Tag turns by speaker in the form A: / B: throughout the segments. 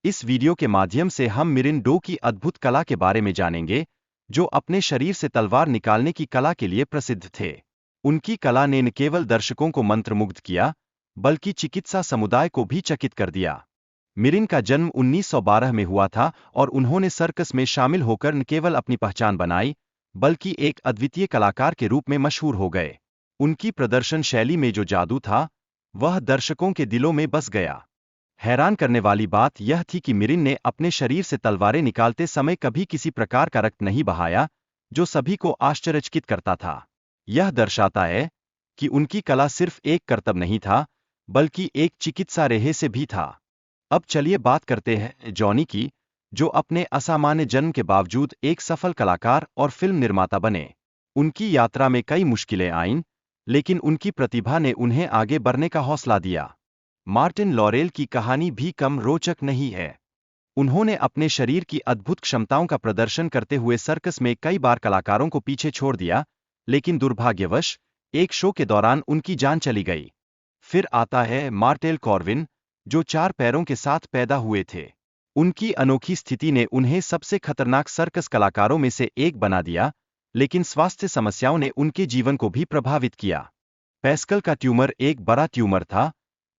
A: इस वीडियो के माध्यम से हम मिरिन डो की अद्भुत कला के बारे में जानेंगे, जो अपने शरीर से तलवार निकालने की कला के लिए प्रसिद्ध थे। उनकी कला ने न केवल दर्शकों को मंत्रमुग्ध किया, बल्कि चिकित्सा समुदाय को भी चकित कर दिया। मिरिन का जन्म 1912 में हुआ था और उन्होंने सर्कस में शामिल होकर न केवल अपनी पहचान बनाई, बल्कि एक अद्वितीय कलाकार के रूप में मशहूर हो गए। उनकी प्रदर्शन शैली में जो जादू था, वह दर्शकों के दिलों में बस गया। हैरान करने वाली बात यह थी कि मिरिन ने अपने शरीर से तलवारें निकालते समय कभी किसी प्रकार का रक्त नहीं बहाया, जो सभी को आश्चर्यचकित करता था। यह दर्शाता है कि उनकी कला सिर्फ एक करतब नहीं था, बल्कि एक चिकित्सा रहस्य भी था। अब चलिए बात करते हैं जॉनी की, जो अपने असामान्य जन्म के बावजूद एक सफल कलाकार और फिल्म निर्माता बने। उनकी यात्रा में कई मुश्किलें आईं, लेकिन उनकी प्रतिभा ने उन्हें आगे बढ़ने का हौसला दिया। मार्टिन लॉरेल की कहानी भी कम रोचक नहीं है। उन्होंने अपने शरीर की अद्भुत क्षमताओं का प्रदर्शन करते हुए सर्कस में कई बार कलाकारों को पीछे छोड़ दिया, लेकिन दुर्भाग्यवश एक शो के दौरान उनकी जान चली गई। फिर आता है मार्टेल कॉर्विन, जो 4 पैरों के साथ पैदा हुए थे। उनकी अनोखी स्थिति ने उन्हें सबसे खतरनाक सर्कस कलाकारों में से एक बना दिया, लेकिन स्वास्थ्य समस्याओं ने उनके जीवन को भी प्रभावित किया। पैस्कल का ट्यूमर एक बड़ा ट्यूमर था,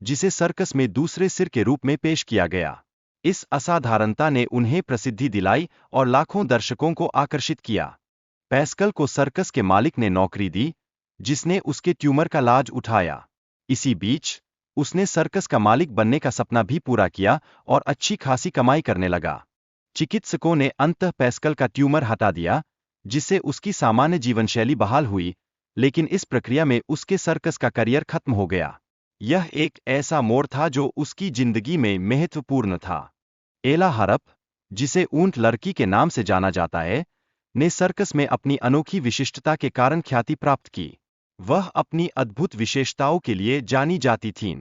A: जिसे सर्कस में दूसरे सिर के रूप में पेश किया गया। इस असाधारणता ने उन्हें प्रसिद्धि दिलाई और लाखों दर्शकों को आकर्षित किया। पैस्कल को सर्कस के मालिक ने नौकरी दी, जिसने उसके ट्यूमर का लाज उठाया। इसी बीच उसने सर्कस का मालिक बनने का सपना भी पूरा किया और अच्छी खासी कमाई करने लगा। चिकित्सकों ने अंततः पैस्कल का ट्यूमर हटा दिया, जिससे उसकी सामान्य जीवनशैली बहाल हुई, लेकिन इस प्रक्रिया में उसके सर्कस का करियर खत्म हो गया। यह एक ऐसा मोड़ था जो उसकी जिंदगी में महत्वपूर्ण था। एला हरप, जिसे ऊंट लड़की के नाम से जाना जाता है, ने सर्कस में अपनी अनोखी विशिष्टता के कारण ख्याति प्राप्त की। वह अपनी अद्भुत विशेषताओं के लिए जानी जाती थीं।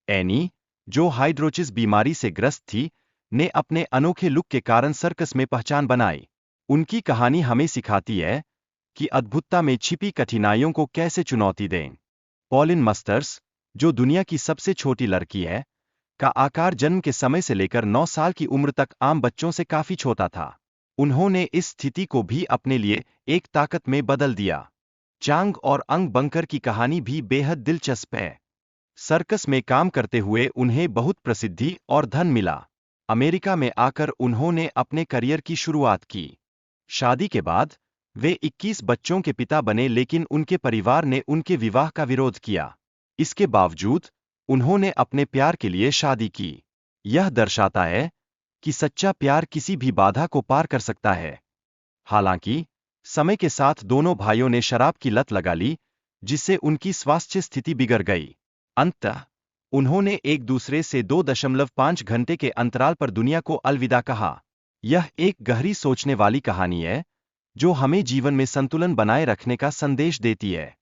A: एनी, जो हाइड्रोचिस बीमारी से ग्रस्त थी, ने अपने अनोखे लुक के कारण सर्कस में पहचान बनाई। उनकी कहानी हमें सिखाती है कि अद्भुतता में छिपी कठिनाइयों को कैसे चुनौती दें। पॉलिन मस्टर्स, जो दुनिया की सबसे छोटी लड़की है, का आकार जन्म के समय से लेकर 9 साल की उम्र तक आम बच्चों से काफी छोटा था। उन्होंने इस स्थिति को भी अपने लिए एक ताकत में बदल दिया। चांग और अंग बंकर की कहानी भी बेहद दिलचस्प है। सर्कस में काम करते हुए उन्हें बहुत प्रसिद्धि और धन मिला। अमेरिका में आकर उन्होंने अपने करियर की शुरुआत की। शादी के बाद वे 21 बच्चों के पिता बने, लेकिन उनके परिवार ने उनके विवाह का विरोध किया। इसके बावजूद उन्होंने अपने प्यार के लिए शादी की। यह दर्शाता है कि सच्चा प्यार किसी भी बाधा को पार कर सकता है। हालांकि समय के साथ दोनों भाइयों ने शराब की लत लगा ली, जिससे उनकी स्वास्थ्य स्थिति बिगड़ गई। अंततः उन्होंने एक दूसरे से 2.5 घंटे के अंतराल पर दुनिया को अलविदा कहा। यह एक गहरी सोचने वाली कहानी है, जो हमें जीवन में संतुलन बनाए रखने का संदेश देती है।